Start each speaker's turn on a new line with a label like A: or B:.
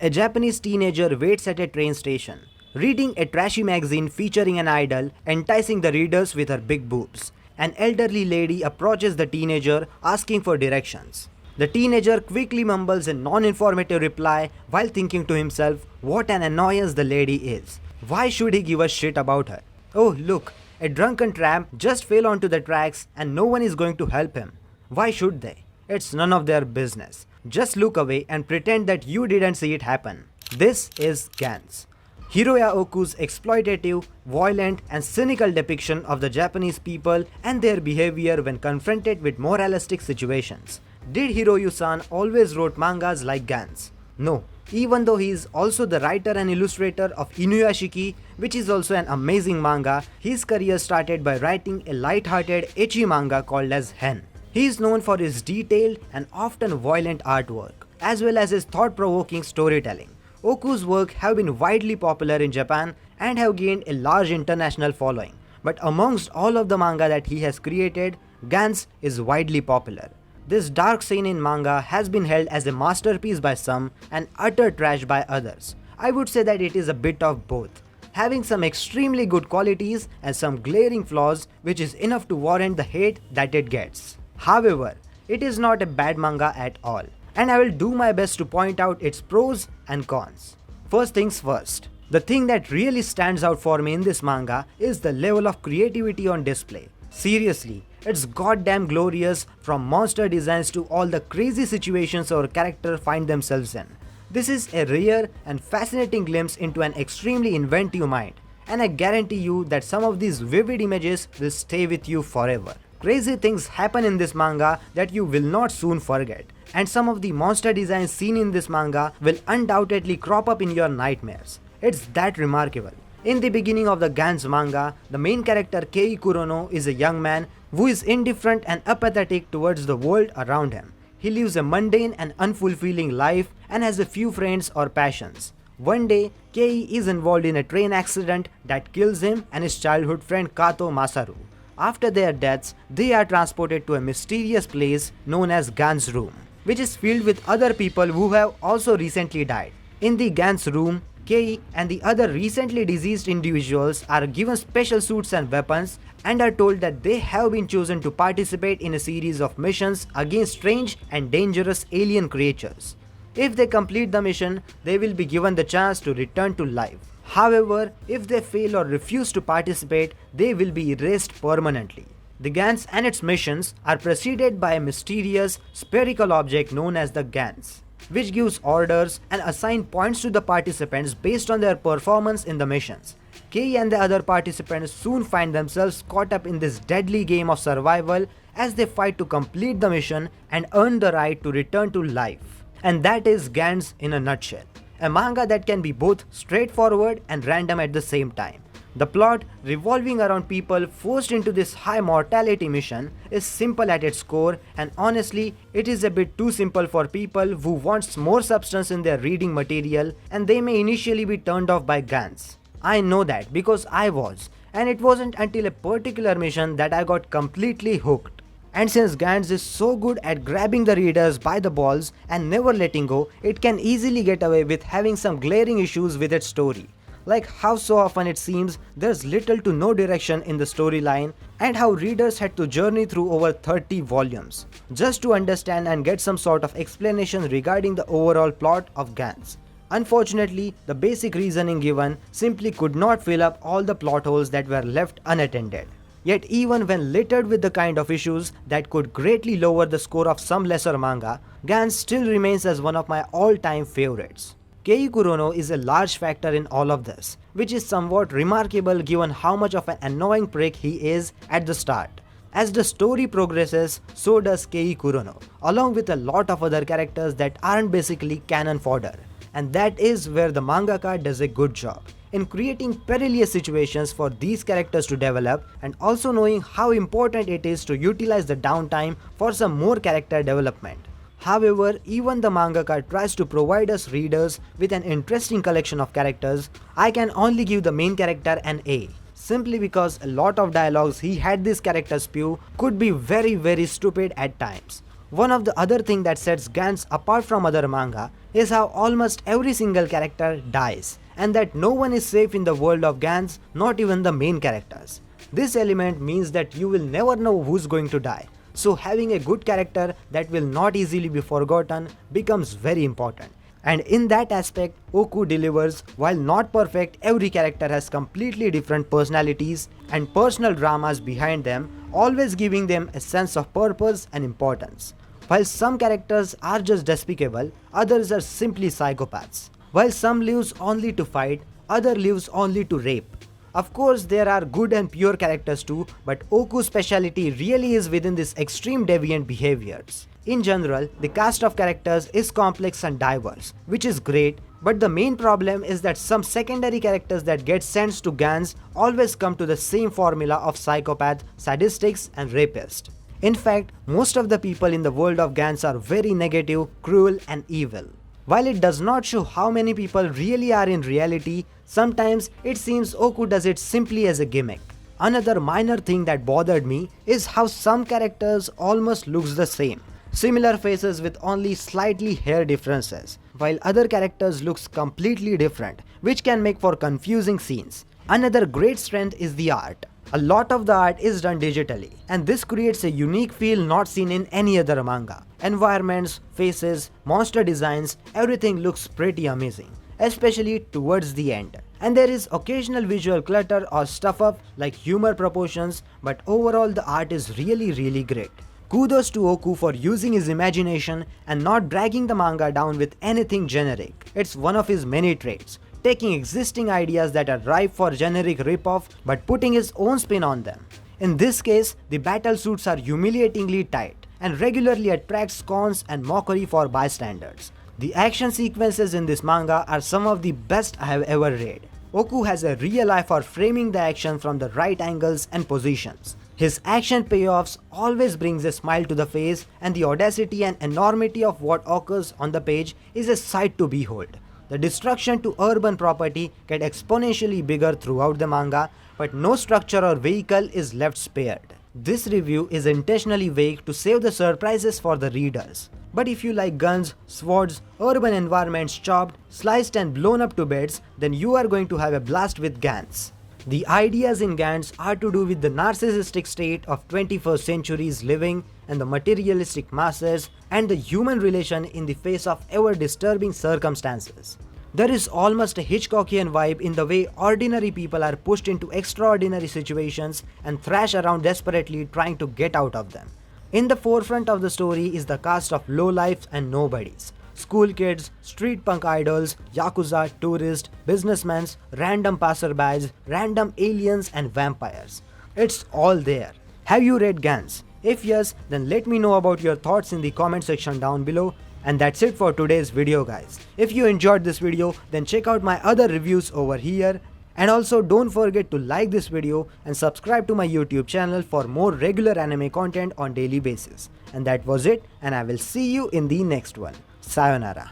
A: A Japanese teenager waits at a train station, reading a trashy magazine featuring an idol, enticing the readers with her big boobs. An elderly lady approaches the teenager asking for directions. The teenager quickly mumbles a non-informative reply while thinking to himself what an annoyance the lady is. Why should he give a shit about her? Oh look, a drunken tramp just fell onto the tracks and no one is going to help him. Why should they? It's none of their business. Just look away and pretend that you didn't see it happen. This is Gantz. Hiroya Oku's exploitative, violent and cynical depiction of the Japanese people and their behavior when confronted with moralistic situations. Did Hiroyu-san always wrote mangas like Gantz? No, even though he is also the writer and illustrator of Inuyashiki, which is also an amazing manga, his career started by writing a light-hearted ecchi manga called as Hen. He is known for his detailed and often violent artwork, as well as his thought-provoking storytelling. Oku's work have been widely popular in Japan and have gained a large international following. But amongst all of the manga that he has created, Gantz is widely popular. This dark seinen manga has been held as a masterpiece by some and utter trash by others. I would say that it is a bit of both, having some extremely good qualities and some glaring flaws which is enough to warrant the hate that it gets. However, it is not a bad manga at all, and I will do my best to point out its pros and cons. First things first, the thing that really stands out for me in this manga is the level of creativity on display. Seriously, it's goddamn glorious, from monster designs to all the crazy situations our characters find themselves in. This is a rare and fascinating glimpse into an extremely inventive mind, and I guarantee you that some of these vivid images will stay with you forever. Crazy things happen in this manga that you will not soon forget, and some of the monster designs seen in this manga will undoubtedly crop up in your nightmares. It's that remarkable. In the beginning of the Gantz manga, the main character Kei Kurono is a young man who is indifferent and apathetic towards the world around him. He lives a mundane and unfulfilling life and has a few friends or passions. One day, Kei is involved in a train accident that kills him and his childhood friend Kato Masaru. After their deaths, they are transported to a mysterious place known as Gantz Room, which is filled with other people who have also recently died. In the Gantz Room, Kei and the other recently deceased individuals are given special suits and weapons and are told that they have been chosen to participate in a series of missions against strange and dangerous alien creatures. If they complete the mission, they will be given the chance to return to life. However, if they fail or refuse to participate, they will be erased permanently. The Gantz and its missions are preceded by a mysterious spherical object known as the Gantz, which gives orders and assigns points to the participants based on their performance in the missions. Kei and the other participants soon find themselves caught up in this deadly game of survival as they fight to complete the mission and earn the right to return to life. And that is Gantz in a nutshell. A manga that can be both straightforward and random at the same time. The plot, revolving around people forced into this high mortality mission, is simple at its core, and honestly, it is a bit too simple for people who want more substance in their reading material, and they may initially be turned off by Gantz. I know that because I was, and it wasn't until a particular mission that I got completely hooked. And since Gantz is so good at grabbing the readers by the balls and never letting go, it can easily get away with having some glaring issues with its story. Like how so often it seems there's little to no direction in the storyline, and how readers had to journey through over 30 volumes just to understand and get some sort of explanation regarding the overall plot of Gantz. Unfortunately, the basic reasoning given simply could not fill up all the plot holes that were left unattended. Yet even when littered with the kind of issues that could greatly lower the score of some lesser manga, Gantz still remains as one of my all-time favorites. Kei Kurono is a large factor in all of this, which is somewhat remarkable given how much of an annoying prick he is at the start. As the story progresses, so does Kei Kurono, along with a lot of other characters that aren't basically canon fodder. And that is where the mangaka does a good job in creating perilous situations for these characters to develop, and also knowing how important it is to utilize the downtime for some more character development. However, even the mangaka tries to provide us readers with an interesting collection of characters. I can only give the main character an A, simply because a lot of dialogues he had these characters spew could be very stupid at times. One of the other thing that sets Gantz apart from other manga is how almost every single character dies, and that no one is safe in the world of Gantz, not even the main characters. This element means that you will never know who's going to die, so having a good character that will not easily be forgotten becomes very important. And in that aspect, Oku delivers. While not perfect, every character has completely different personalities and personal dramas behind them, always giving them a sense of purpose and importance. While some characters are just despicable, others are simply psychopaths. While some lives only to fight, other lives only to rape. Of course, there are good and pure characters too, but Oku's speciality really is within these extreme deviant behaviors. In general, the cast of characters is complex and diverse, which is great, but the main problem is that some secondary characters that get sent to Gantz always come to the same formula of psychopath, sadistics and rapist. In fact, most of the people in the world of Gantz are very negative, cruel and evil. While it does not show how many people really are in reality, sometimes it seems Oku does it simply as a gimmick. Another minor thing that bothered me is how some characters almost looks the same. Similar faces with only slightly hair differences, while other characters looks completely different, which can make for confusing scenes. Another great strength is the art. A lot of the art is done digitally, and this creates a unique feel not seen in any other manga. Environments, faces, monster designs, everything looks pretty amazing, especially towards the end. And there is occasional visual clutter or stuff up like humor proportions, but overall the art is really great. Kudos to Oku for using his imagination and not dragging the manga down with anything generic. It's one of his many traits, taking existing ideas that are ripe for generic ripoff but putting his own spin on them. In this case, the battle suits are humiliatingly tight and regularly attract scorns and mockery for bystanders. The action sequences in this manga are some of the best I have ever read. Oku has a real eye for framing the action from the right angles and positions. His action payoffs always brings a smile to the face, and the audacity and enormity of what occurs on the page is a sight to behold. The destruction to urban property get exponentially bigger throughout the manga, but no structure or vehicle is left spared. This review is intentionally vague to save the surprises for the readers. But if you like guns, swords, urban environments chopped, sliced and blown up to bits, then you are going to have a blast with Gantz. The ideas in Gantz are to do with the narcissistic state of 21st century's living and the materialistic masses and the human relation in the face of ever disturbing circumstances. There is almost a Hitchcockian vibe in the way ordinary people are pushed into extraordinary situations and thrash around desperately trying to get out of them. In the forefront of the story is the cast of lowlifes and nobodies. School kids, street punk idols, yakuza, tourists, businessmen, random passerbys, random aliens and vampires. It's all there. Have you read Gantz? If yes, then let me know about your thoughts in the comment section down below. And that's it for today's video guys. If you enjoyed this video, then check out my other reviews over here. And also don't forget to like this video and subscribe to my YouTube channel for more regular anime content on daily basis. And that was it, and I will see you in the next one. Sayonara.